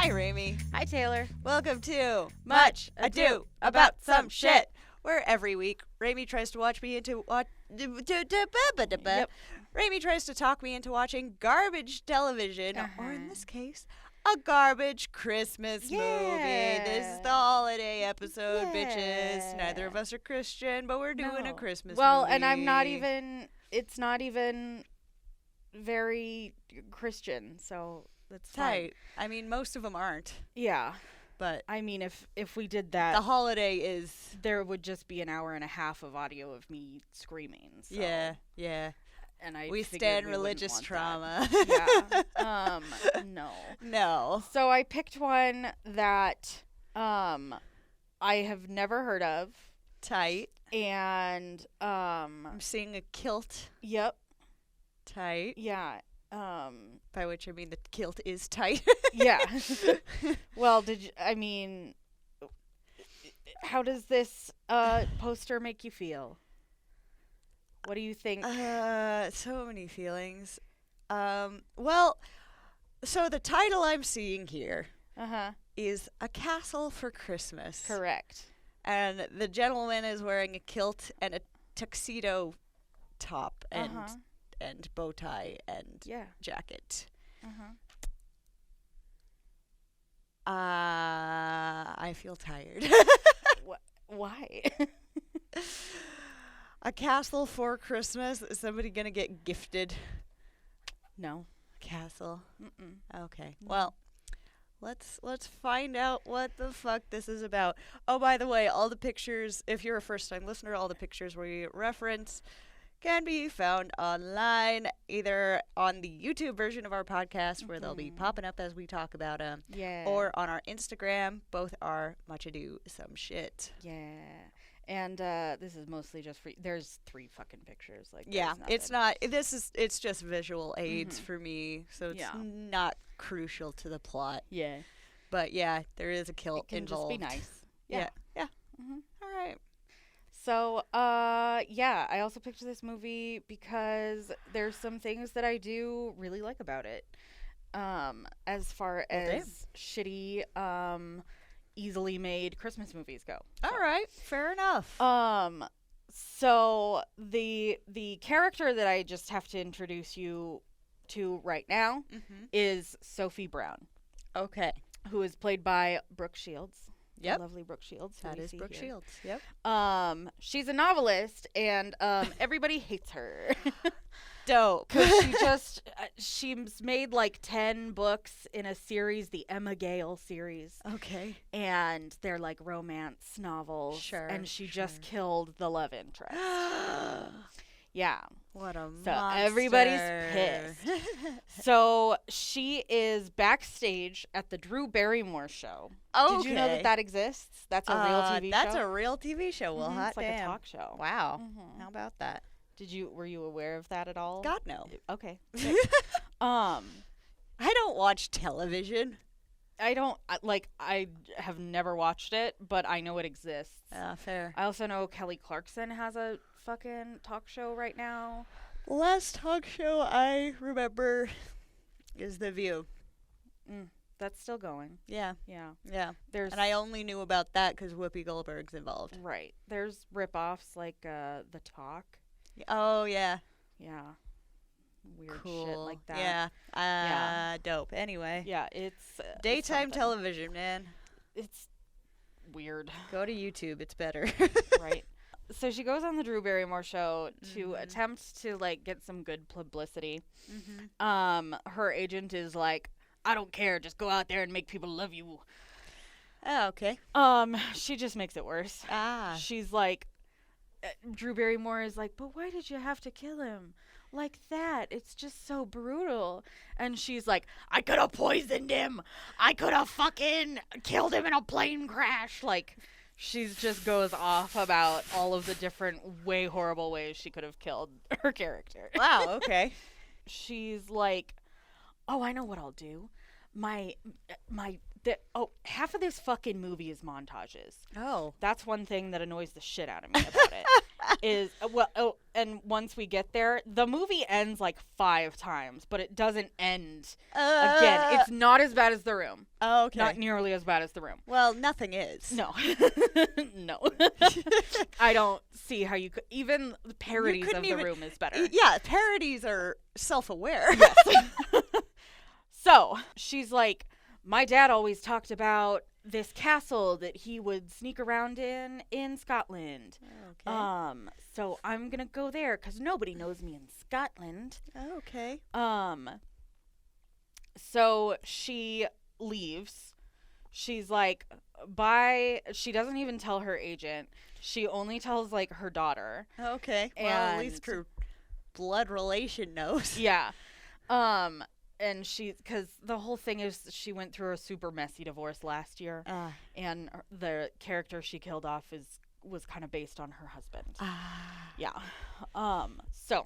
Hi, Rami. Hi, Taylor. Welcome to Much Ado About Some Shit. Where every week, Rami tries to watch me into what? Yep. Rami tries to talk me into watching garbage television, or in Uh-huh. this case, a garbage Christmas movie. This is the holiday episode, bitches. Neither of us are Christian, but we're doing a Christmas movie. Well, and I'm not even. It's not even very Christian, so that's tight. I mean, most of them aren't, Yeah. but I mean, if we did that, the holiday is. there would just be an hour and a half of audio of me screaming. So. Yeah. And We figured stand we wouldn't religious want trauma. that. Yeah. No. No. So I picked one that I have never heard of, Tight. and I'm seeing a kilt. yep, Tight. yeah, By which I mean the kilt is tight. yeah. Well, how does this poster make you feel? What do you think? So many feelings. Well, so the title I'm seeing here Uh-huh. is A Castle for Christmas. Correct. And the gentleman is wearing a kilt and a tuxedo top and Uh-huh. and bow tie and Yeah. jacket. Uh-huh. I feel tired. Why? A castle for Christmas? Is somebody gonna get gifted No. a castle? Mm-mm. Okay. No. Well, let's find out what the fuck this is about. Oh, by the way, all the pictures, if you're a first-time listener, all the pictures we reference can be found online, either on the YouTube version of our podcast, where they'll be Mhm. popping up as we talk about them, Yeah. or on our Instagram. Both are Much Ado Some Shit. Yeah. And this is mostly just for there's 3 fucking pictures. Like Yeah, there's it's nothing. not. It's just visual aids Mhm. for me, so it's Yeah. not crucial to the plot. Yeah. But yeah, there is a kilt It can involved. just be nice. Yeah. hmm All right. So, yeah, I also picked this movie because there's some things that I do really like about it. As far damn. as shitty, easily made Christmas movies go. All right. Fair enough. So the character that I just have to introduce you to right now Mm-hmm. is Sophie Brown, Okay. who is played by Brooke Shields. The Yep. lovely Brooke Shields. who That we is see Brooke here. Shields. Yep. She's a novelist, and everybody hates her. Dope. Because she's made like 10 books in a series, the Emma Gale series, Okay. and they're like romance novels. Sure, And she just sure. killed the love interest. Yeah. What a So monster. everybody's pissed. So she is backstage at the Drew Barrymore show. Okay. Did you know that exists? That's a real TV show. That's a real TV show. Well, Mhm, hot it's like damn. a talk show. Wow. Mhm. How about that? Were you aware of that at all? God, no. Okay. I don't watch television. I don't I have never watched it, but I know it exists. Fair. I also know Kelly Clarkson has a fucking talk show right now. Last talk show I remember is The View. That's still going. Yeah. Yeah. Yeah. There's And I only knew about that because Whoopi Goldberg's involved. right. There's rip-offs like The Talk. Oh, yeah. Yeah. Weird Cool. shit like that. Yeah. Yeah. Dope. Anyway. Yeah, it's Daytime something. television, man. It's weird, Go to YouTube. It's better. right? So she goes on the Drew Barrymore show to Mhm. attempt to like get some good publicity. Mm-hmm. Her agent is like, I don't care, just go out there and make people love you. Oh, okay. She just makes it worse. Ah. She's like, Drew Barrymore is like, but why did you have to kill him like that? It's just so brutal. And she's like, I could have poisoned him. I could have fucking killed him in a plane crash. Like, she's just goes off about all of the different way horrible ways she could have killed her character. Wow, okay. She's like, oh, I know what I'll do. My half of this fucking movie is montages. Oh. That's one thing that annoys the shit out of me about it. And once we get there, the movie ends like 5 times, but it doesn't end again. It's not as bad as The Room. Oh, okay. Not nearly as bad as The Room. Well, nothing is. No. No. I don't see how you could. Even the parodies of The Room is better. Yeah, parodies are self-aware. Yes. So, she's like, my dad always talked about this castle that he would sneak around in Scotland. Okay. So I'm going to go there because nobody knows me in Scotland. Okay. So she leaves. She's like, bye. She doesn't even tell her agent. She only tells, like, her daughter. Okay. Well, at least her blood relation knows. Yeah. And because the whole thing is she went through a super messy divorce last year, and the character she killed off was kind of based on her husband. Yeah. So,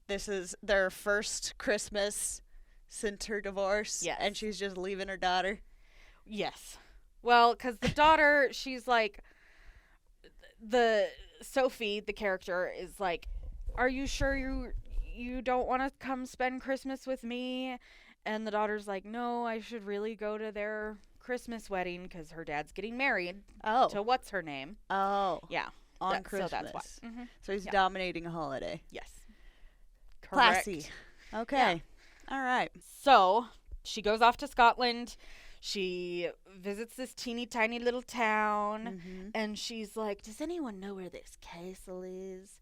this is their first Christmas since her divorce. Yes. And she's just leaving her daughter. Yes. Well, because the daughter, she's like, Sophie, the character, is like, are you sure you don't want to come spend Christmas with me? And the daughter's like, no, I should really go to their Christmas wedding because her dad's getting married to what's her name. Oh. Yeah. On Christmas. So that's why. Mm-hmm. So he's dominating a holiday. Yes. Correct. Classy. Okay. Yeah. All right. So she goes off to Scotland. She visits this teeny tiny little town. Mm-hmm. And she's like, does anyone know where this castle is?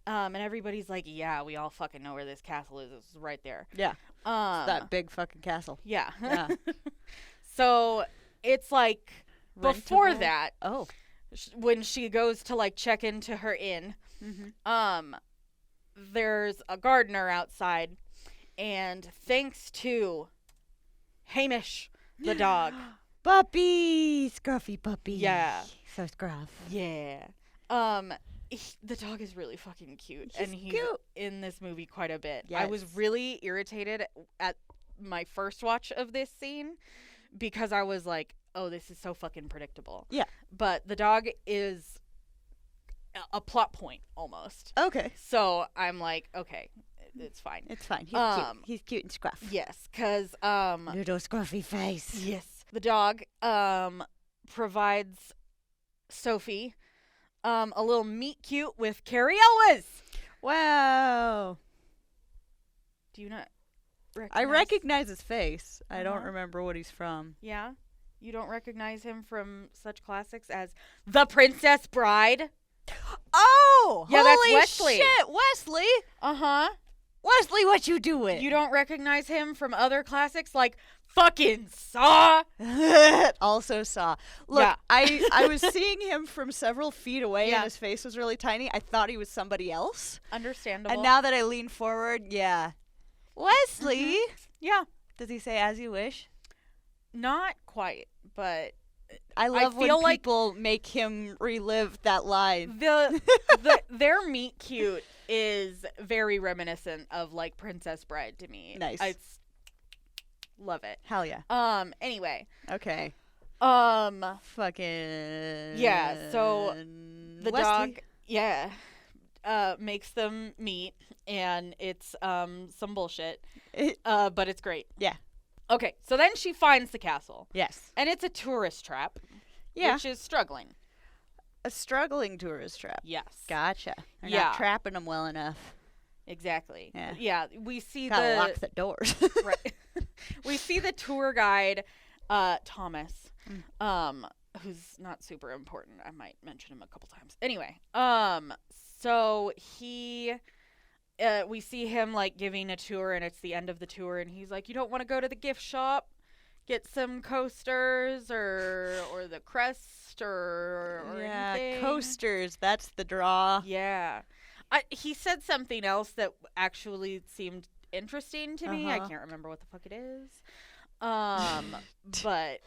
And everybody's like, yeah, we all fucking know where this castle is. It's right there. Yeah. It's that big fucking castle. Yeah. Yeah. So it's like before Rentable? that, when she goes to like check into her inn, there's a gardener outside, and thanks to Hamish, the dog. Puppy! Scruffy puppy. Yeah. So scruff. Yeah. The dog is really fucking cute. He's and he's cute. in this movie quite a bit. Yes. I was really irritated at my first watch of this scene because I was like, oh, this is so fucking predictable. Yeah. But the dog is a plot point almost. Okay. So I'm like, okay, it's fine. It's fine. He's cute. He's cute and scruff. Yes, because little scruffy face. yes, the dog provides Sophie a little meet cute with Carrie Elwes. Wow. Do you not recognize? I recognize his face. I don't remember what he's from. Yeah? You don't recognize him from such classics as The Princess Bride? Oh! Yeah, that's holy Wesley. Shit, Wesley! Uh-huh. Wesley, what you doing? You don't recognize him from other classics like fucking Saw? Also Saw. Look, Yeah. I was seeing him from several feet away Yeah. and his face was really tiny. I thought he was somebody else. Understandable. And now that I lean forward, yeah. Wesley! Yeah. Does he say as you wish? Not quite, but I love when feel like- people make him relive that line. their meet cute is very reminiscent of like Princess Bride to me. Nice. I love it. Hell yeah. Anyway. Okay. Fucking. Yeah, so the Wesley? dog, makes them meet, and it's some bullshit. But it's great. Yeah. Okay, so then she finds the castle, Yes. and it's a tourist trap. Yeah. Which is struggling. A struggling tourist trap. Yes. Gotcha. They're Yeah. not trapping them well enough. Exactly. Yeah. Yeah, we see Gotta lock the doors. right. We see the tour guide, Thomas, who's not super important. I might mention him a couple times. Anyway, so we see him like giving a tour, and it's the end of the tour, and he's like, "You don't want to go to the gift shop, get some coasters or the crest or yeah, anything?" coasters. That's the draw. Yeah. He said something else that actually seemed interesting to me. I can't remember what the fuck it is. But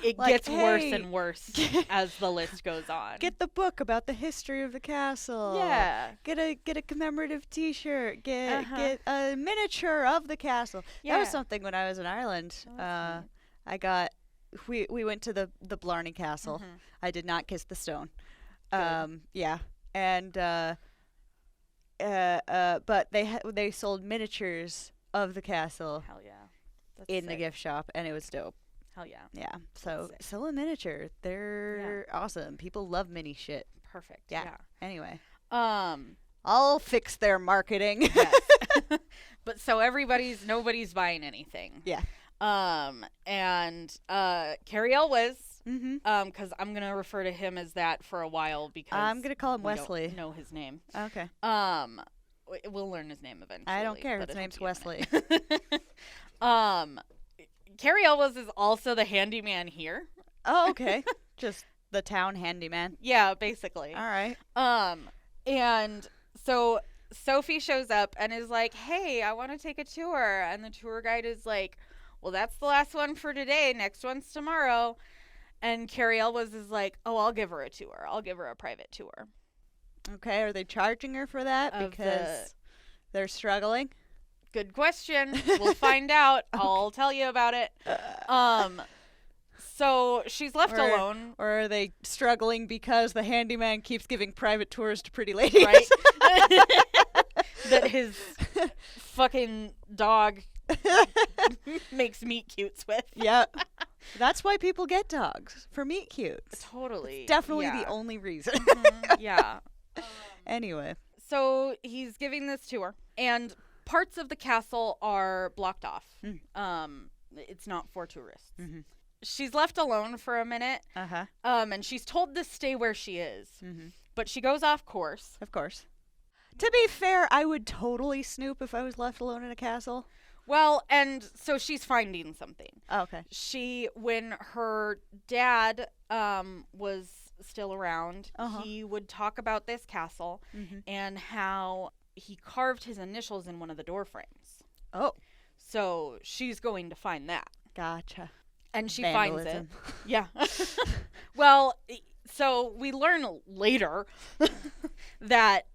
it Like, gets worse hey, and worse as the list goes on. Get the book about the history of the castle. Yeah. Get a commemorative T-shirt. Uh-huh. Get a miniature of the castle. That was Yeah. something when I was in Ireland. Oh, that's neat. I got. We went to the Blarney Castle. Mhm. I did not kiss the stone. Good. Yeah, and but they sold miniatures of the castle Hell yeah. That's in the sick. gift shop, and it was dope. Hell yeah. Yeah, so sick. sell a miniature. They're awesome. People love mini shit. Perfect. Yeah. Yeah. Anyway, Um. I'll fix their marketing. Yes. But so nobody's buying anything. Yeah. And Carrie Elwes, Mm-hmm. because I'm gonna refer to him as that for a while because I'm gonna call him we Wesley. don't know his name. Okay. We'll learn his name eventually. I don't care. but His it'll name's be a Wesley. minute. Carrie Elwes is also the handyman here. Oh, okay. Just the town handyman. Yeah, basically. All right. And so Sophie shows up and is like, "Hey, I want to take a tour." And the tour guide is like, "Well, that's the last one for today. Next one's tomorrow." And Carrie Elwes is like, "Oh, I'll give her a tour. I'll give her a private tour." Okay. Are they charging her for that Of because they're struggling? Good question. We'll find out. I'll tell you about it. So she's left Or- alone, Or are they struggling because the handyman keeps giving private tours to pretty ladies? right? That his fucking dog makes meet cutes with. Yeah. That's why people get dogs, for meet cutes. Totally. Definitely yeah. the only reason. Mhm, yeah. Anyway. So he's giving this tour, and parts of the castle are blocked off. It's not for tourists. Mhm. She's left alone for a minute, Uh-huh. and she's told to stay where she is. Mhm. But she goes off course. Of course. To be fair, I would totally snoop if I was left alone in a castle. Well, and so she's finding something. Oh, okay. When her dad was still around, Uh-huh. he would talk about this castle Mhm. and how he carved his initials in one of the door frames. Oh, So she's going to find that. gotcha. And she Vandalism. finds it. Yeah. Well, so we learn later that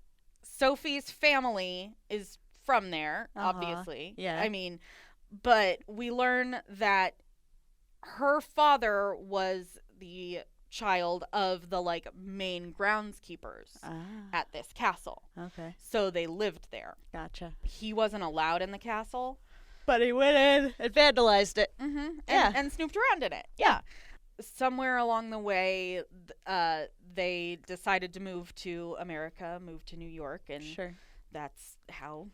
Sophie's family is from there, Uh-huh. obviously. Yeah. I mean, but we learn that her father was the child of the main groundskeepers Ah, at this castle. okay. So they lived there. Gotcha. He wasn't allowed in the castle. But he went in and vandalized it. Mm-hmm. Yeah. And snooped around in it. Yeah. Somewhere along the way, they decided to move to America, move to New York, and Sure. that's how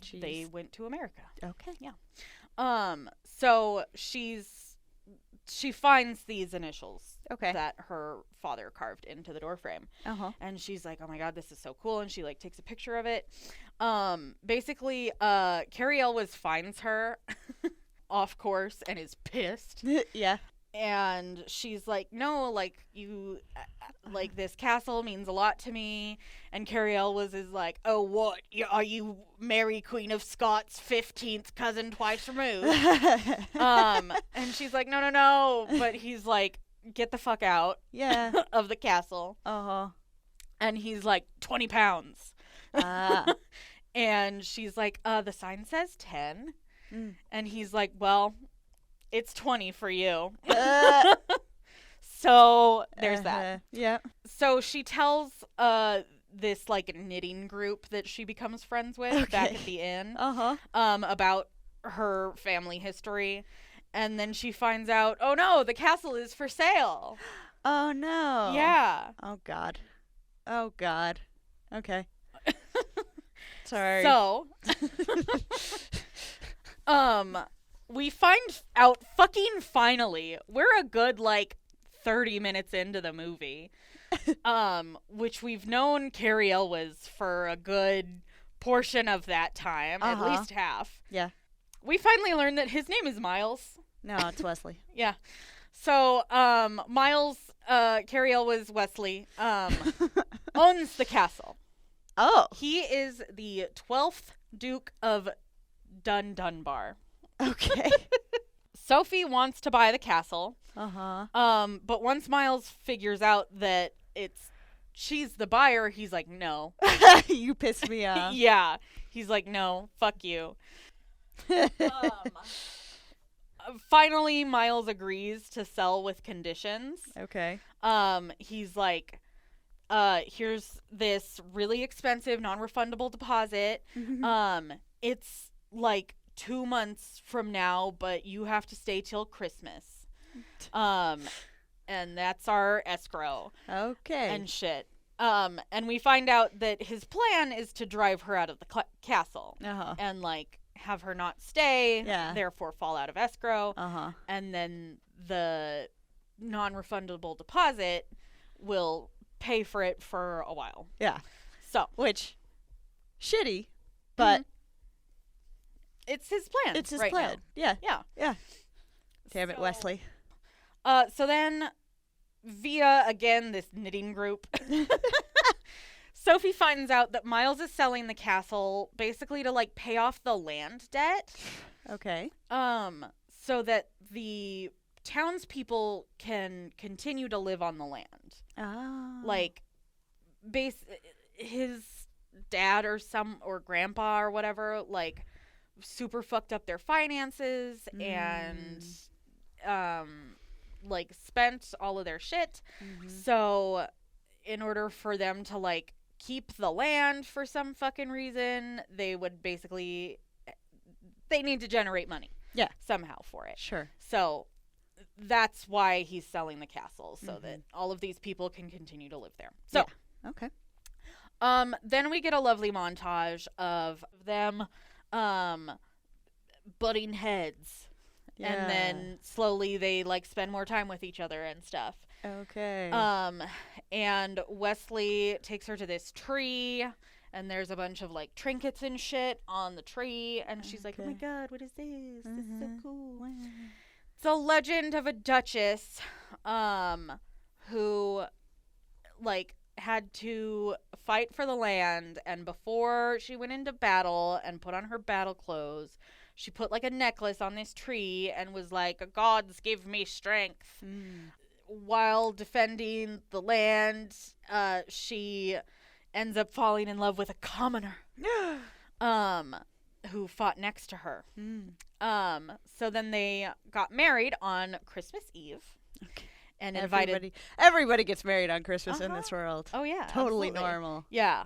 Jeez. they went to America. Okay. So she finds these initials Okay. that her father carved into the doorframe. Uh-huh. And she's like, "Oh my god, this is so cool." And she takes a picture of it. Basically, Carrie Elwes finds her off course and is pissed. Yeah. And she's like, "No, you, this castle means a lot to me." And Carrie Elwes is like, "Oh, what? Are you Mary Queen of Scots' 15th cousin twice removed?" And she's like, No. But he's like, "Get the fuck out Yeah. of the castle." Uh-huh. And he's like, 20 pounds. Ah. And she's like, "The sign says 10. Mm. And he's like, "Well, it's 20 for you." Uh, So there's that. uh-huh. Yeah. So she tells this knitting group that she becomes friends with back Okay. at the inn Uh-huh. about her family history. And then she finds out, oh no, the castle is for sale. Oh, no. Yeah. Oh, God. Oh, God. Okay. Sorry. So we find out fucking finally, we're a good 30 minutes into the movie. Which we've known Carrie Elwes for a good portion of that time, Uh-huh. at least half. Yeah. We finally learned that his name is Miles. No, it's Wesley. Yeah. So, Miles, Carrie Elwes Wesley, owns the castle. Oh. He is the 12th Duke of Dunbar. Okay. Sophie wants to buy the castle. Uh-huh. But once Miles figures out that she's the buyer, he's like, no. You pissed me off. Yeah. He's like, no, fuck you. Finally, Miles agrees to sell with conditions. Okay. He's like, here's this really expensive non-refundable deposit. It's like 2 months from now, but you have to stay till Christmas. And that's our escrow. Okay. And shit. And we find out that his plan is to drive her out of the castle. Uh-huh. And, like, have her not stay, Yeah. therefore fall out of escrow. Uh-huh. And then the non-refundable deposit will pay for it for a while. Yeah. So. Which, shitty, but it's his plan. it's his right plan. now. Yeah. Yeah. Yeah. Damn it, Wesley. So then, via, again, this knitting group, Sophie finds out that Miles is selling the castle basically to, like, pay off the land debt. Okay. So that the townspeople can continue to live on the land. Oh. Like, his dad or grandpa or whatever, like, super fucked up their finances and, like, spent all of their shit. So, in order for them to, like, keep the land for some fucking reason, they need to generate money. Yeah. Somehow for it. Sure. So, that's why he's selling the castle, so that all of these people can continue to live there. So, yeah. Okay. Then we get a lovely montage of them, butting heads. Yeah. And then slowly they, like, spend more time with each other and stuff. Okay. And Wesley takes her to this tree, and there's a bunch of, like, trinkets and shit on the tree, and she's like, oh my god, what is this? This is so cool. Wow. It's a legend of a duchess, who, like, had to fight for the land, and before she went into battle and put on her battle clothes, she put, like, a necklace on this tree and was like, gods give me strength. While defending the land, she ends up falling in love with a commoner, who fought next to her. So then they got married on Christmas Eve. Okay. And invited... Everybody gets married on Christmas in this world. Oh, yeah. Totally absolutely. normal. Yeah.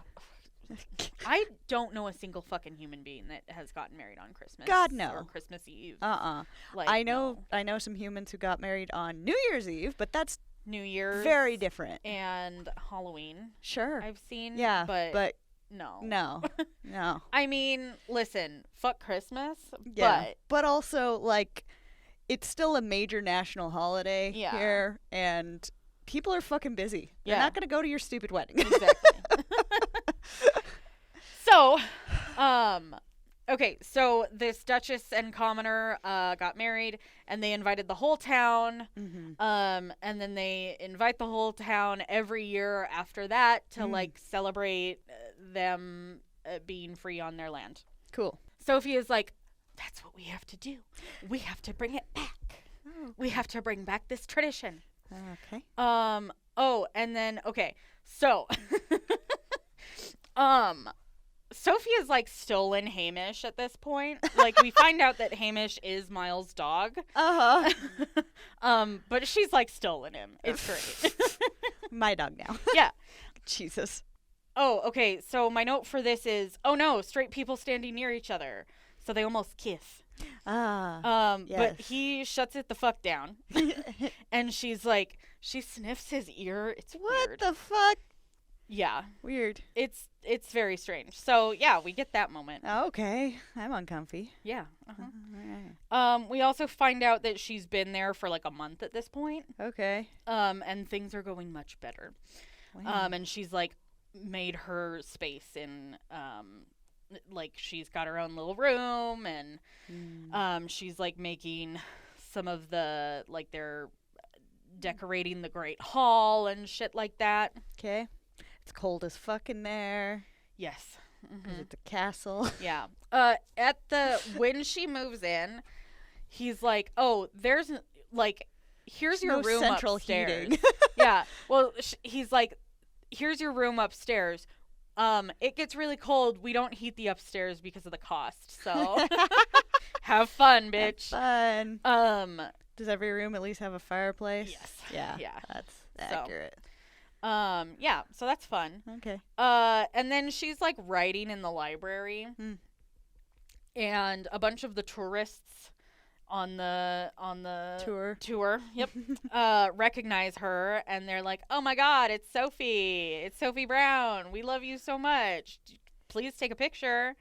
I don't know a single fucking human being that has gotten married on Christmas. God, no. Or Christmas Eve. Like, I know some humans who got married on New Year's Eve, but that's New Year's. very different. And Halloween. Sure. I've seen. Yeah, but no. No. I mean, listen, fuck Christmas. Yeah. But also, like, it's still a major national holiday here, and people are fucking busy. They're not going to go to your stupid wedding. Exactly. So, okay, so this Duchess and Commoner got married, and they invited the whole town, and then they invite the whole town every year after that to, like, celebrate them being free on their land. Cool. Sophie is like, that's what we have to do. We have to bring it back. Oh. We have to bring back this tradition. Okay. Oh, and then, okay, so, Sophie is, like, stolen Hamish at this point. Like, we find out that Hamish is Miles' dog. But she's, like, stolen him. It's great. My dog now. Yeah. Jesus. Oh, okay, so my note for this is, oh no, straight people standing near each other. So they almost kiss. Yes. But he shuts it the fuck down. And she's like, she sniffs his ear. It's what weird. the fuck? Yeah. Weird. It's very strange. So, yeah, we get that moment. Okay. I'm uncomfy. Yeah. Alright. We also find out that she's been there for like a month at this point. Okay. And things are going much better. Wow. And she's like made her space in, like she's got her own little room, and she's like making some of the, like, they're decorating the Great Hall and shit like that. Okay. It's cold as fuck in there. Yes. Because it's a castle. Yeah. When she moves in, he's like, oh, there's like, here's your no room central upstairs. heating. Yeah. Well, he's like, here's your room upstairs. It gets really cold. We don't heat the upstairs because of the cost. So have fun, bitch. Fun. Does every room at least have a fireplace? Yes. Yeah. Yeah. That's So, accurate. yeah. So that's fun. Okay. And then she's like writing in the library, and a bunch of the tourists on the tour, yep, recognize her, and they're like, "Oh my God, it's Sophie Brown. We love you so much. Please take a picture."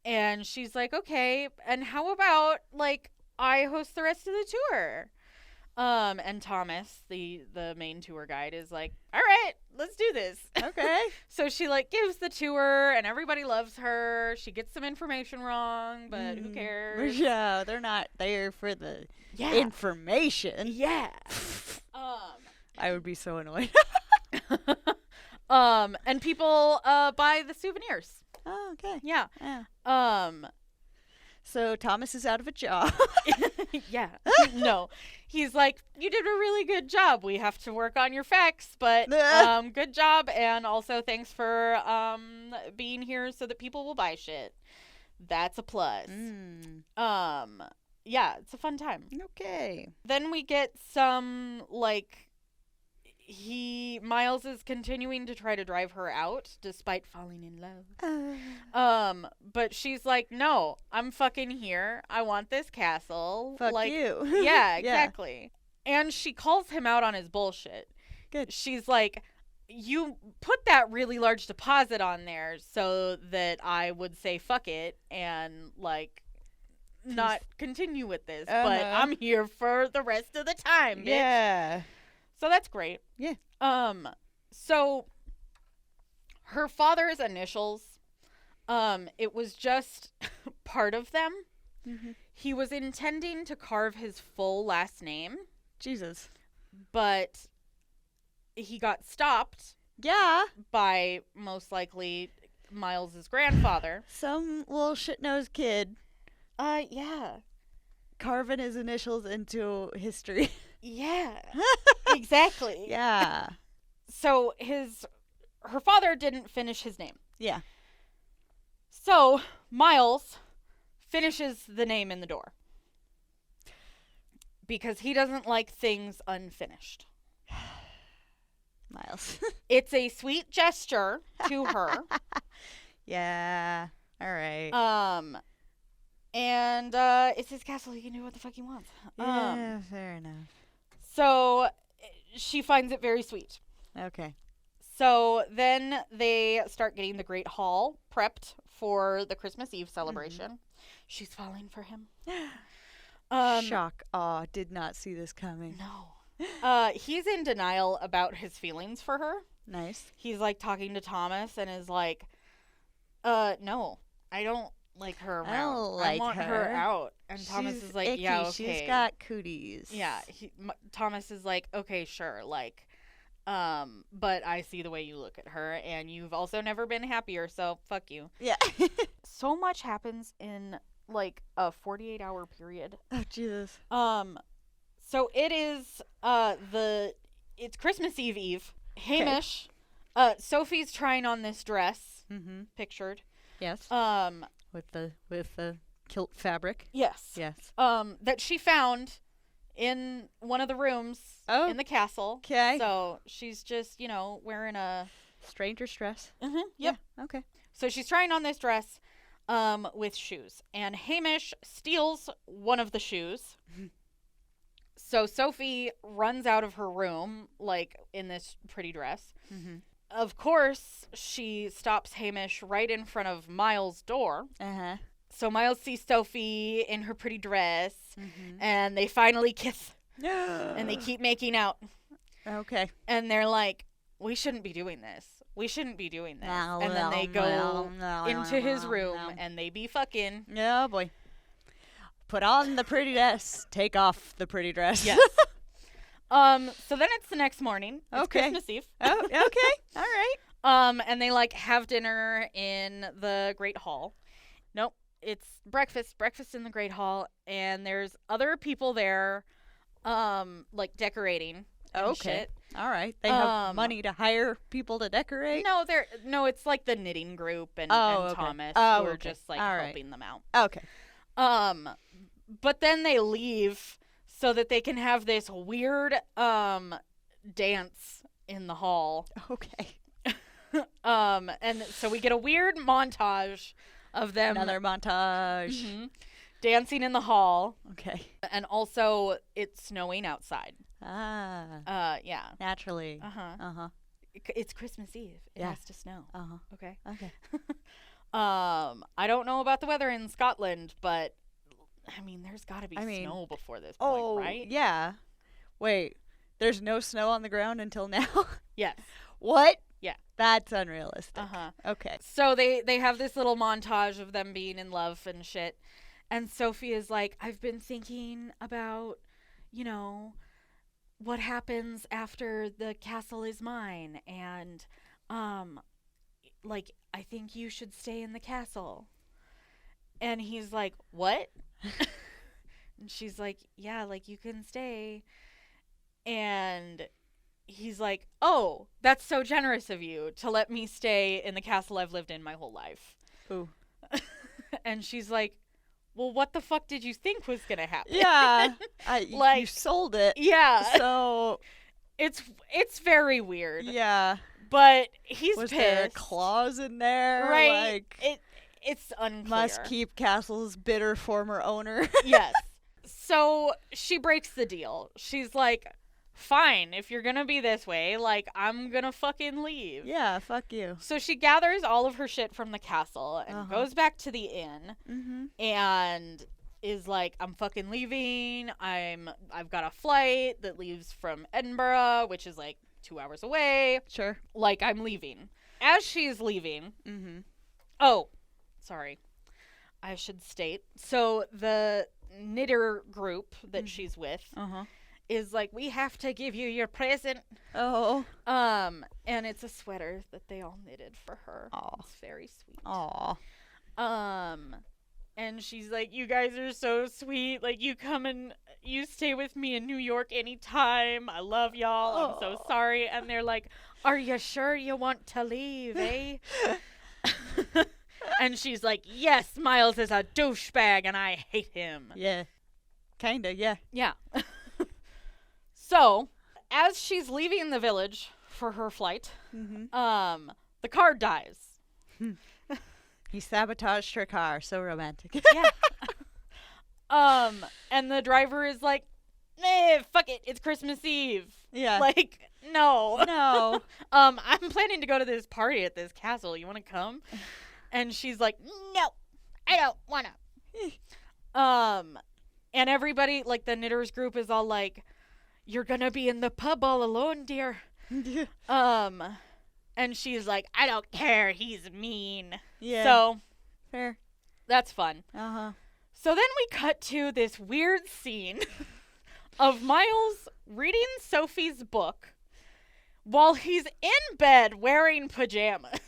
And she's like, "Okay, and how about like I host the rest of the tour?" And Thomas, the main tour guide, is like, "All right, let's do this." Okay. So she like gives the tour, and everybody loves her. She gets some information wrong, but who cares? Yeah, they're not there for the information. Yeah. I would be so annoyed. And people buy the souvenirs. Oh, okay. Yeah. Yeah. So Thomas is out of a job. Yeah. No. He's like, "You did a really good job. We have to work on your facts, but good job, and also thanks for being here so that people will buy shit." That's a plus. Yeah, it's a fun time. Okay. Then we get some like Miles is continuing to try to drive her out despite falling in love. But she's like, "No, I'm fucking here. I want this castle." Fuck like, you. Yeah, exactly. And she calls him out on his bullshit. Good. She's like, "You put that really large deposit on there so that I would say fuck it and like not continue with this, but I'm here for the rest of the time, bitch." Yeah. So that's great. Yeah. So her father's initials, it was just part of them. Mm-hmm. He was intending to carve his full last name, Jesus. but he got stopped Yeah. by most likely Miles's grandfather. Some little shit-nosed kid Yeah. carving his initials into history. Yeah. Exactly. Yeah. So her father didn't finish his name. Yeah. So Miles finishes the name in the door because he doesn't like things unfinished. Miles. It's a sweet gesture to her. Yeah. All right. And it's his castle. He can do what the fuck he wants. Yeah, fair enough. So she finds it very sweet. Okay. So then they start getting the Great Hall prepped for the Christmas Eve celebration. She's falling for him. Shock. Aw, did not see this coming. No. He's in denial about his feelings for her. Nice. He's like talking to Thomas and is like, no, I don't like her around. I don't like I want her out. And Thomas She's is like, icky. yeah, okay. She's got cooties. Yeah. Thomas is like, okay, sure. Like, but I see the way you look at her, and you've also never been happier, so fuck you. Yeah. So much happens in like a 48-hour period. Oh, Jesus. So it is it's Christmas Eve. Hamish, Sophie's trying on this dress, pictured. Yes. With the kilt fabric. Yes. Yes. That she found in one of the rooms in the castle. Okay. So she's just, wearing a Stranger's dress. Yep. Yeah. Okay. So she's trying on this dress with shoes, and Hamish steals one of the shoes. So Sophie runs out of her room, like, in this pretty dress. Of course, she stops Hamish right in front of Miles' door. So Miles sees Sophie in her pretty dress, and they finally kiss. And they keep making out. Okay. And they're like, we shouldn't be doing this. We shouldn't be doing this. And then they go into his room, and they be fucking. Oh, boy. Put on the pretty dress. Take off the pretty dress. Yes. So then it's the next morning. It's Christmas Eve. Oh, okay. All right. And they like have dinner in the Great Hall. Nope. it's breakfast in the Great Hall, and there's other people there, like decorating and Okay. shit. All right. They have Um, money to hire people to decorate? No, it's like the knitting group and, Oh, and okay. Thomas Oh, who are okay. just like All right. helping them out. Okay. But then they leave so that they can have this weird dance in the hall. Okay. And so we get a weird montage of them Another montage. Mhm, dancing in the hall, Okay. and also it's snowing outside. Ah. Yeah. Naturally. Uh-huh. Uh-huh. It's Christmas Eve. It Yeah. has to snow. Uh-huh. Okay. Okay. I don't know about the weather in Scotland, but I mean, there's got to be I mean, snow before this point, Oh, right? yeah. Wait. There's no snow on the ground until now? Yes. What? Yeah. That's unrealistic. Uh-huh. Okay. So they have this little montage of them being in love and shit. And Sophie is like, I've been thinking about, what happens after the castle is mine, and like, I think you should stay in the castle. And he's like, what? And she's like, yeah, like, you can stay. And he's like, oh, that's so generous of you to let me stay in the castle I've lived in my whole life. Ooh. And she's like, well, what the fuck did you think was gonna happen? Yeah. You Like- sold it. Yeah. So, It's very weird. yeah. But he's Was pissed. there a clause in there? Right. Like, It's unclear. must keep Castle's bitter former owner. Yes. So she breaks the deal. She's like, fine, if you're gonna be this way, like, I'm gonna fucking leave. Yeah, fuck you. So she gathers all of her shit from the castle and Uh-huh. goes back to the inn Mm-hmm. and is like, I'm fucking leaving. I've got a flight that leaves from Edinburgh, which is like 2 hours away. Sure. Like, I'm leaving. As she's leaving, Mm-hmm. oh, sorry. I should state. So the knitter group that she's with Uh-huh. is like, we have to give you your present. Oh. And it's a sweater that they all knitted for her. Aw. It's very sweet. Aw. And she's like, you guys are so sweet. Like, you come and you stay with me in New York anytime. I love y'all. I'm so Aw. sorry. And they're like, are you sure you want to leave, eh? And she's like, yes, Miles is a douchebag and I hate him. Yeah. Kinda, yeah. Yeah. So, as she's leaving the village for her flight, Mm-hmm. the car dies. He sabotaged her car. So romantic. Yeah. And the driver is like, fuck it, it's Christmas Eve. Yeah. Like, no. No. I'm planning to go to this party at this castle. You want to come? And she's like, no, I don't want to. And everybody, like, the knitters group is all like, you're gonna be in the pub all alone, dear. And she's like, I don't care, he's mean. Yeah. So, Fair. that's fun. Uh-huh. So then we cut to this weird scene of Miles reading Sophie's book while he's in bed wearing pajamas.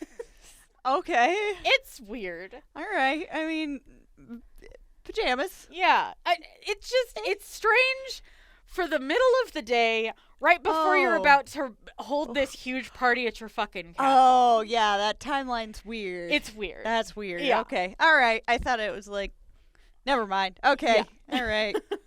Okay. It's weird. All right. I mean, pajamas. Yeah. It's strange for the middle of the day, right before you're Oh. about to hold this huge party at your fucking castle. Oh, yeah. That timeline's weird. It's weird. That's weird. Yeah. Okay. All right. I thought it was like, never mind. Okay. All right. Bit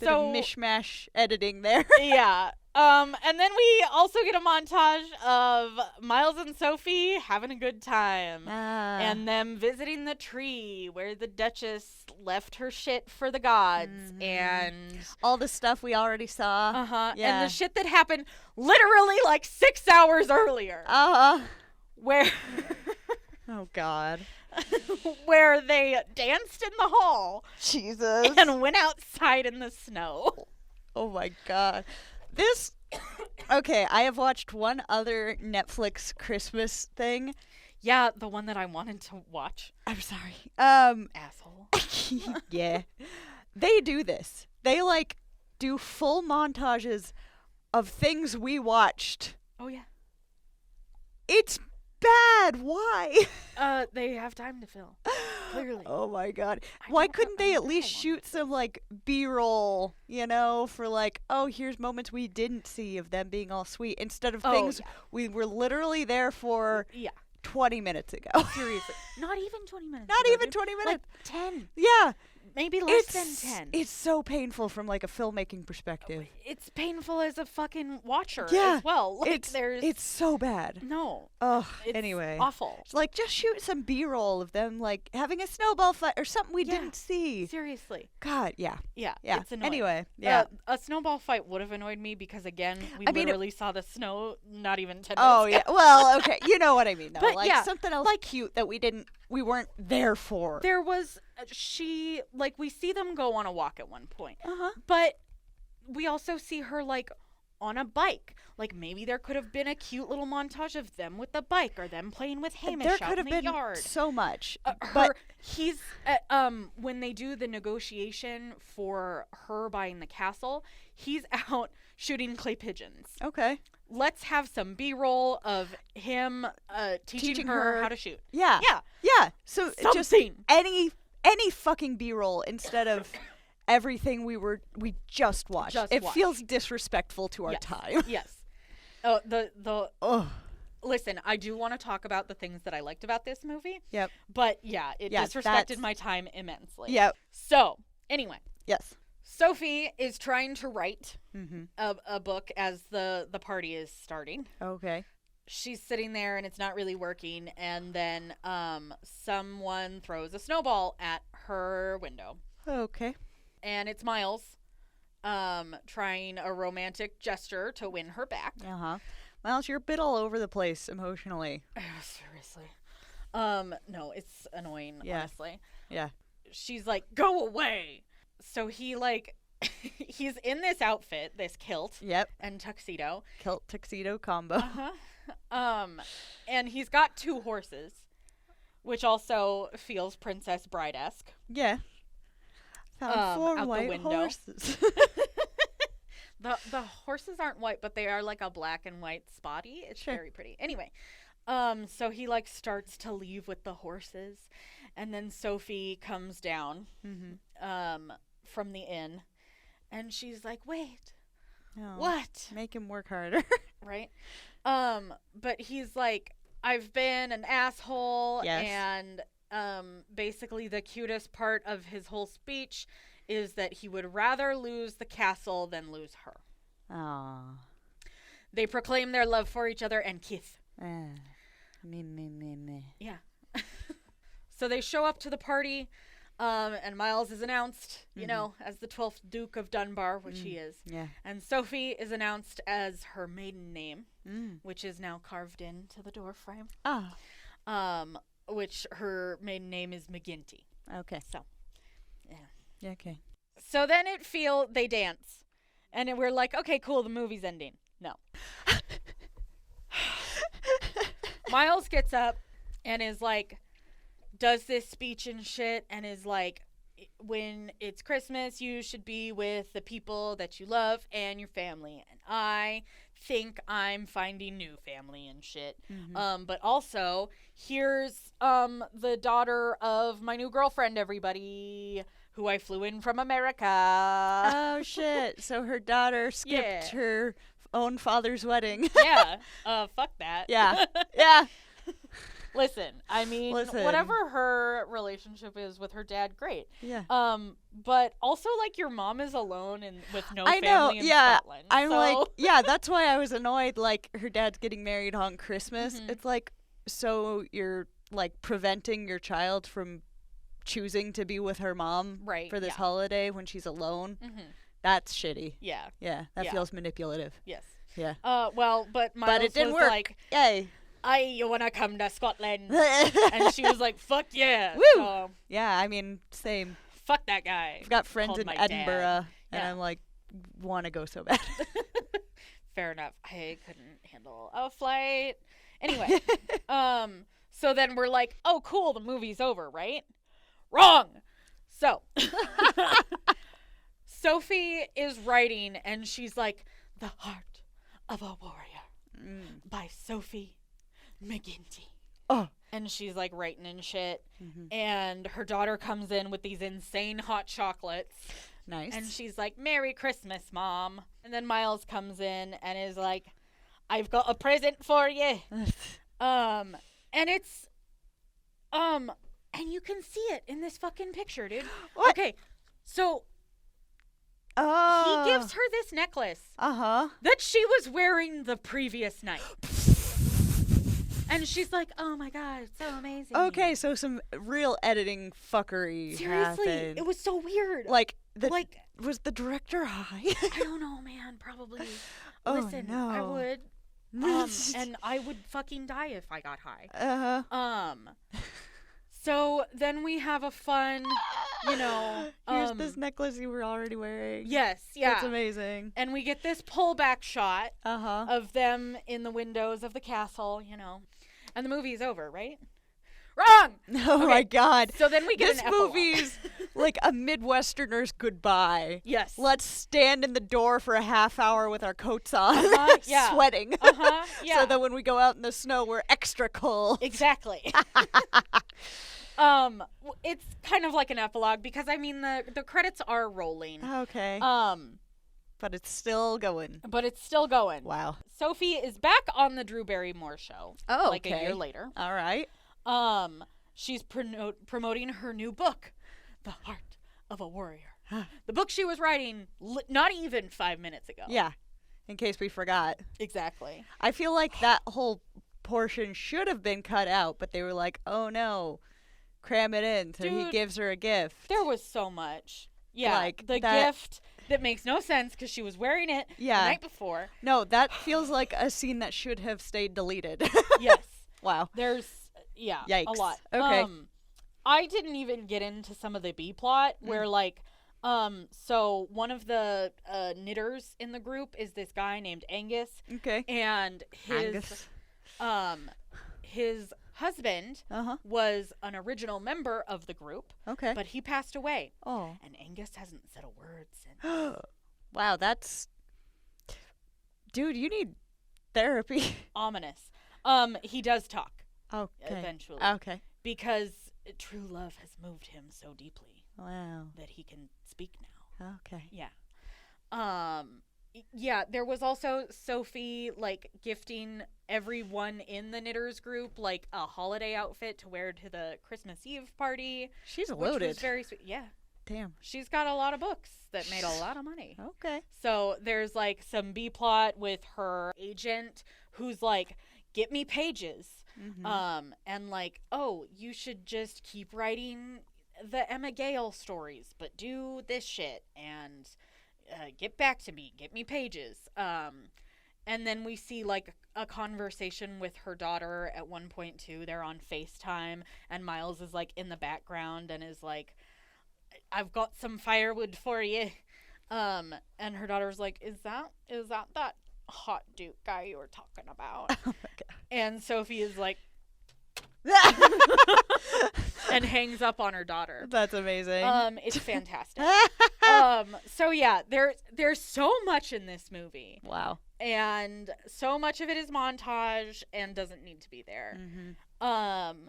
So of mishmash editing there. yeah. And then we also get a montage of Miles and Sophie having a good time. And them visiting the tree where the Duchess left her shit for the gods. And all the stuff we already saw. and Yeah. the shit that happened literally like 6 hours earlier. Where Oh, God. where they danced in the hall Jesus. and went outside in the snow. Oh, my God. This. Okay, I have watched one other Netflix Christmas thing. Yeah, the one that I wanted to watch. I'm sorry. Asshole. Yeah. They do this. They, like, do full montages of things we watched. Oh, yeah. It's bad. Why? They have time to fill. Clearly. Oh my god. I Why don't couldn't know- I they at wonder how least long shoot this some is. like B-roll, for like, oh, here's moments we didn't see of them being all sweet instead of Oh, things yeah. we were literally there for Yeah. 20 minutes ago. Seriously. Not even 20 minutes. Not ago, even dude. 20 Like minutes. 10. Yeah. Maybe less It's than 10. it's so painful from like a filmmaking perspective. It's painful as a fucking watcher Yeah, as well. Like there's it's so bad. no. Ugh. It's Anyway. awful. It's like just shoot some B-roll of them like having a snowball fight or something we Yeah. didn't see. Seriously. God, yeah. Yeah. Yeah. It's annoying. Anyway, yeah. A snowball fight would have annoyed me because again, we I mean, literally saw the snow not even 10 Oh minutes yeah. Well, okay. You know what I mean though. But, like yeah, something else like- cute that we weren't there for. There was we see them go on a walk at one point. Uh-huh. But we also see her like on a bike. Like maybe there could have been a cute little montage of them with the bike or them playing with Hamish There out could in have the been yard. so much. Her, he's when they do the negotiation for her buying the castle, he's out shooting clay pigeons. Okay. Let's have some B-roll of him teaching her how to shoot. Yeah. Yeah, Yeah. So just something. any fucking B-roll instead of everything we just watched. Just it watched. feels disrespectful to our Yes. time. Yes. Oh, the Oh. listen, I do want to talk about the things that I liked about this movie, Yep. but yeah, it Yeah, disrespected that's- my time immensely. Yep. So, anyway, Yes. Sophie is trying to write Mm-hmm. a book as the party is starting. Okay. She's sitting there and it's not really working, and then someone throws a snowball at her window, Okay. and it's Miles trying a romantic gesture to win her back. Uh-huh. Miles, you're a bit all over the place emotionally. Seriously. No, it's annoying, Yeah. honestly. Yeah. She's like, go away. So he like he's in this outfit, this kilt Yep. and tuxedo. Kilt tuxedo combo. Uh-huh. And he's got 2 horses, which also feels Princess Bride-esque. Yeah. Found 4 out the white window. horses. The horses aren't white, but they are like a black and white spotty. It's Sure. very pretty. Anyway, so he like starts to leave with the horses, and then Sophie comes down Mm-hmm. from the inn, and she's like, "Wait, Oh, what?" Make him work harder. Right? But he's like, "I've been an asshole," Yes. and basically the cutest part of his whole speech is that he would rather lose the castle than lose her. Aw. They proclaim their love for each other and kiss. Me. Yeah. So they show up to the party, and Miles is announced, you know, as the 12th Duke of Dunbar, which he is. Yeah. And Sophie is announced as her maiden name, Mm. which is now carved into the door frame. Ah. Which her maiden name is McGinty. Okay. So, Yeah, okay. so then they dance, and we're like, okay, cool, the movie's ending. No. Miles gets up and is like, does this speech and shit, and is like, when it's Christmas, you should be with the people that you love and your family. And I think I'm finding new family and shit. But also, here's the daughter of my new girlfriend, everybody, who I flew in from America. Oh shit. So her daughter skipped Yeah. her own father's wedding. Yeah. Fuck that. Yeah. Yeah. Listen, I mean, Listen. whatever her relationship is with her dad, great. Yeah. But also, like, your mom is alone and with no I know, family in yeah. Scotland. I'm so- like, yeah, that's why I was annoyed. Like, her dad's getting married on Christmas. Mhm. It's like, so you're like preventing your child from choosing to be with her mom Right, for this yeah. holiday when she's alone. Mhm. That's shitty. Yeah. Yeah, that Yeah. feels manipulative. Yes. Yeah. Well, but Miles it didn't was work. like, Yay. you wanna come to Scotland? And she was like, fuck yeah. Woo! So, Yeah, I mean, same. fuck that guy. I've got friends Called in my dad. Edinburgh, and Yeah. I'm like, want to go so bad. Fair enough. I couldn't handle a flight. Anyway, so then we're like, oh, cool, the movie's over, right? Wrong. So, Sophie is writing, and she's like, The Heart of a Warrior Mm. by Sophie McGinty. Oh. And she's like writing and shit. Mhm. And her daughter comes in with these insane hot chocolates. Nice. And she's like, Merry Christmas, Mom. And then Miles comes in and is like, I've got a present for you. And it's, and you can see it in this fucking picture, dude. What? Okay, so Oh. he gives her this necklace Uh-huh. that she was wearing the previous night. And she's like, oh my God, it's so amazing. Okay, so some real editing fuckery Seriously, happened. it was so weird. like like, was the director high? I don't know, man, probably. Oh, Listen, I no. would. And I would fucking die if I got high. Uh-huh. So then we have a fun, you know. Here's this necklace you were already wearing. Yes, yeah. That's amazing. And we get this pullback shot Uh-huh. of them in the windows of the castle, you know. And the movie is over, right? Wrong! Oh my God. So then we get This an epilogue. movie's like a Midwesterner's goodbye. Yes. Let's stand in the door for a half hour with our coats on, yeah. sweating. Uh-huh, yeah. So that when we go out in the snow, we're extra cold. Exactly. It's kind of like an epilogue because, I mean, the credits are rolling. Okay. But it's still going. But it's still going. Wow. Sophie is back on the Drew Barrymore show. Oh, like a year later. All right. She's promoting her new book, The Heart of a Warrior. The book she was writing not even 5 minutes ago. Yeah. In case we forgot. Exactly. I feel like that whole portion should have been cut out, but they were like, oh no, cram it in. So he Dude, gives her a gift. There was so much. Yeah. Like, the that- gift that makes no sense because she was wearing it Yeah. the night before. No, that feels like a scene that should have stayed deleted. Yes. Wow. There's, yeah, a Yikes. lot. Okay. I didn't even get into some of the B plot where, like, so one of the knitters in the group is this guy named Angus, Okay. and his husband Uh-huh. was an original member of the group, Okay. but he passed away, Oh. and Angus hasn't said a word since. Wow, that's... Dude, you need therapy. Ominous. He does talk Okay. eventually Okay. because true love has moved him so deeply Wow. that he can speak now. Okay. Yeah. Yeah, there was also Sophie, like, gifting everyone in the knitters group, like, a holiday outfit to wear to the Christmas Eve party. She's Which loaded. was very sweet. Yeah. Damn. She's got a lot of books that made a lot of money. Okay. So there's, like, some B-plot with her agent who's like, get me pages. Mm-hmm. And like, oh, you should just keep writing the Emma Gale stories, but do this shit and get back to me, get me pages. And then we see like a conversation with her daughter at one point too. They're on FaceTime and Miles is like in the background and is like, I've got some firewood for you. And her daughter's like, is that hot Duke guy you were talking about? Oh my God. And Sophie is like, and hangs up on her daughter. That's amazing. It's fantastic. So yeah, there's so much in this movie, Wow. and so much of it is montage and doesn't need to be there. Mm-hmm.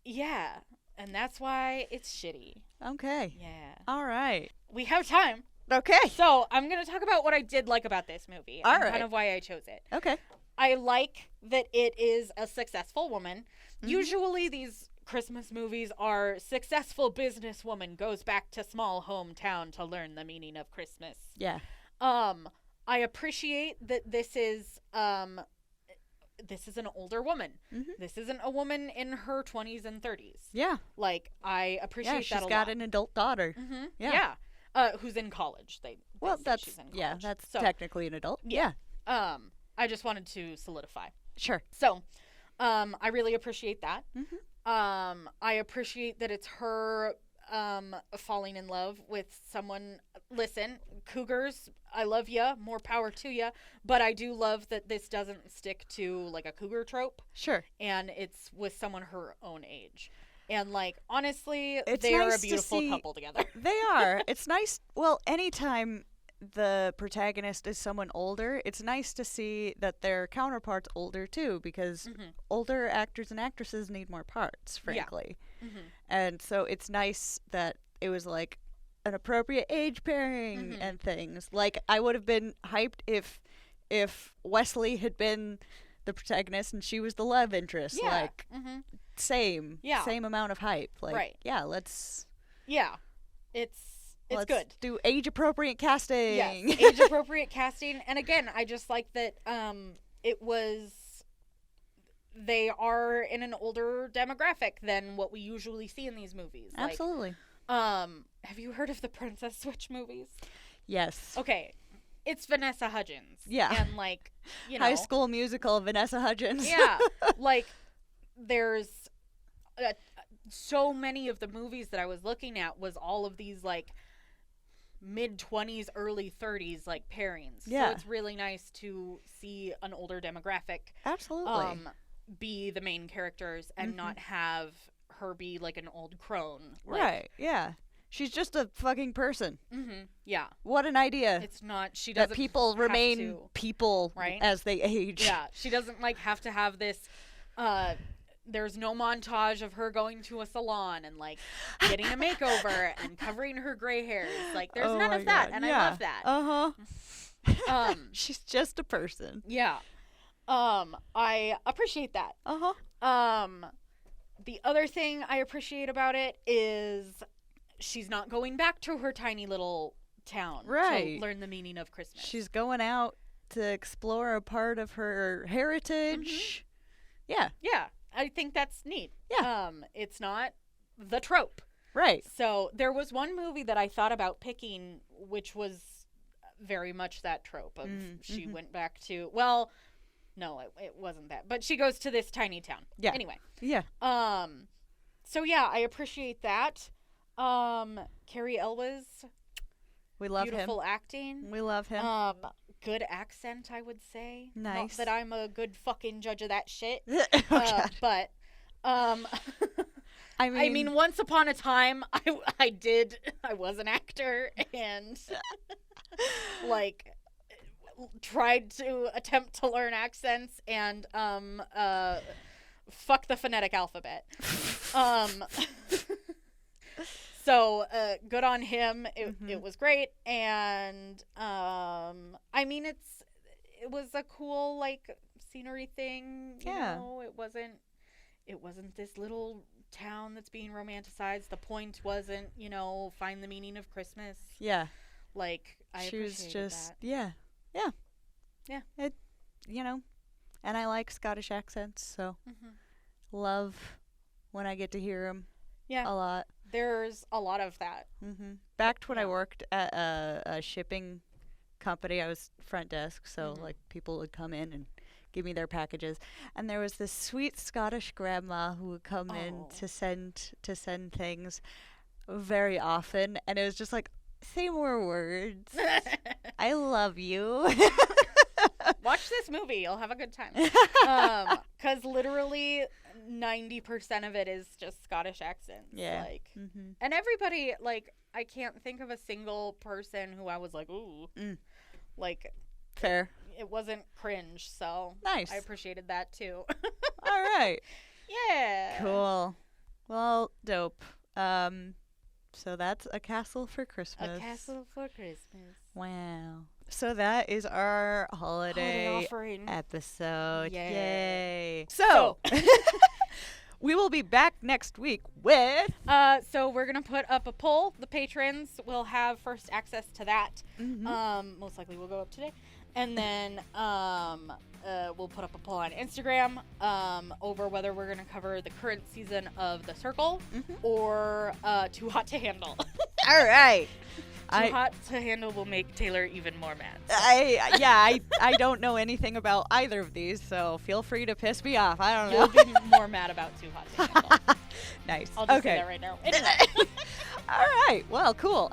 Yeah, and that's why it's shitty. Okay. Yeah, All right. we have time, Okay. so I'm gonna talk about what I did like about this movie. All and right. kind of why I chose it. Okay. I like that it is a successful woman. Usually these Christmas movies are successful businesswoman goes back to small hometown to learn the meaning of Christmas. Yeah. I appreciate that this is an older woman. Mhm. This isn't a woman in her 20s and 30s. Yeah. Like, I appreciate Yeah. that She's a got lot. an adult daughter. Mm-hmm. Yeah. Yeah. Who's in college. They Well, say that's she's in yeah. college. That's So, technically an adult. yeah. I just wanted to solidify. Sure. So, I really appreciate that. Mhm. I appreciate that it's her falling in love with someone. Listen, cougars, I love ya, more power to ya, but I do love that this doesn't stick to like a cougar trope, Sure. and it's with someone her own age. And like, honestly, It's they are nice a to beautiful see- couple together. They are. It's nice. Well, anytime the protagonist is someone older, it's nice to see that their counterpart's older too, because older actors and actresses need more parts, frankly. And so it's nice that it was like an appropriate age pairing and things. Like, I would have been hyped if Wesley had been the protagonist and she was the love interest. Yeah. Like, same amount of hype. Like, Right. yeah, let's good. do age appropriate casting. Yes, age appropriate casting. And again, I just like that they are in an older demographic than what we usually see in these movies. Absolutely. Have you heard of the Princess Switch movies? Yes. Okay. It's Vanessa Hudgens. Yeah. And like, you know. High School Musical, Vanessa Hudgens. Yeah. Like, there's so many of the movies that I was looking at was all of these like mid-20s, early 30s like pairings. Yeah. So it's really nice to see an older demographic Absolutely. be the main characters and not have her be like an old crone. Like, right. Yeah. She's just a fucking person. Yeah. What an idea. It's not, she doesn't that people have remain to, people right? as they age. Yeah. She doesn't like have to have this, there's no montage of her going to a salon and like getting a makeover and covering her gray hairs. Like, there's none of that. And I love that. She's just a person. Yeah. I appreciate that. The other thing I appreciate about it is she's not going back to her tiny little town to learn the meaning of Christmas. She's going out to explore a part of her heritage. Yeah. Yeah. I think that's neat. Yeah. It's not the trope. Right. So there was one movie that I thought about picking, which was very much that trope of she went back to, well, no, it wasn't that, but she goes to this tiny town. Yeah. Anyway. Yeah. So yeah, I appreciate that. Carrie Elwes. We love him. Beautiful acting. We love him. Good accent, I would say. Nice. Not that I'm a good fucking judge of that shit. God. But I I mean, once upon a time, I was an actor and like tried to attempt to learn accents and fuck the phonetic alphabet. So good on him. It was great, and I mean, it was a cool like scenery thing. You know? It wasn't this little town that's being romanticized. The point wasn't, find the meaning of Christmas. Yeah. Like, I she was appreciated just that. yeah. It, and I like Scottish accents, so love when I get to hear them. Yeah. A lot. There's a lot of that. Back to when I worked at a shipping company, I was front desk, so like people would come in and give me their packages, and there was this sweet Scottish grandma who would come in to send things very often, and it was just like, say more words. I love you. Watch this movie. You'll have a good time. 'Cause literally 90% of it is just Scottish accents. Yeah. Like, and everybody, like, I can't think of a single person who I was like, ooh. Like, fair. It wasn't cringe, so nice. I appreciated that too. All right. Yeah. Cool. Well, dope. So that's A Castle for Christmas. A Castle for Christmas. Wow. So that is our holiday offering episode. Yay. So we will be back next week with so we're gonna put up a poll. The patrons will have first access to that. Most likely will go up today. And then we'll put up a poll on Instagram over whether we're going to cover the current season of The Circle or Too Hot to Handle. All right. Too Hot to Handle will make Taylor even more mad. So. I don't know anything about either of these, so feel free to piss me off. I don't know. You'll be more mad about Too Hot to Handle. Nice. I'll just say that right now. Anyway. All right. Well, cool.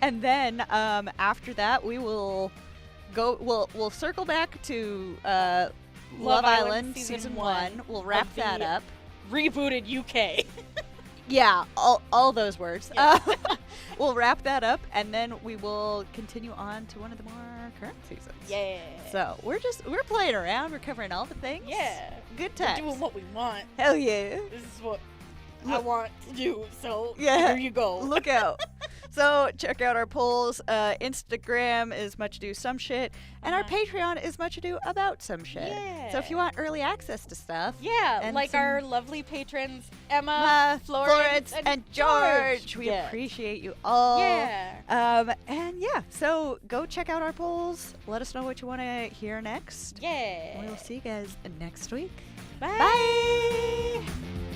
And then after that, we will we'll circle back to Love Island season 1. We'll wrap that up. Rebooted UK. Yeah, all those words. Yeah. we'll wrap that up, and then we will continue on to one of the more current seasons. Yeah. So we're playing around. We're covering all the things. Yeah. Good We're times. doing what we want. Hell yeah. This is what I Look- want to do. So Yeah. here you go. Look out. So check out our polls. Instagram is Much Ado Some Shit, and our Patreon is Much Ado About Some Shit. So if you want early access to stuff, Yeah, and like some- our lovely patrons, Emma, Florence, and George. We Yes. appreciate you all. Yeah. And yeah, so go check out our polls. Let us know what you want to hear next. Yeah. We will see you guys next week. Bye. Bye.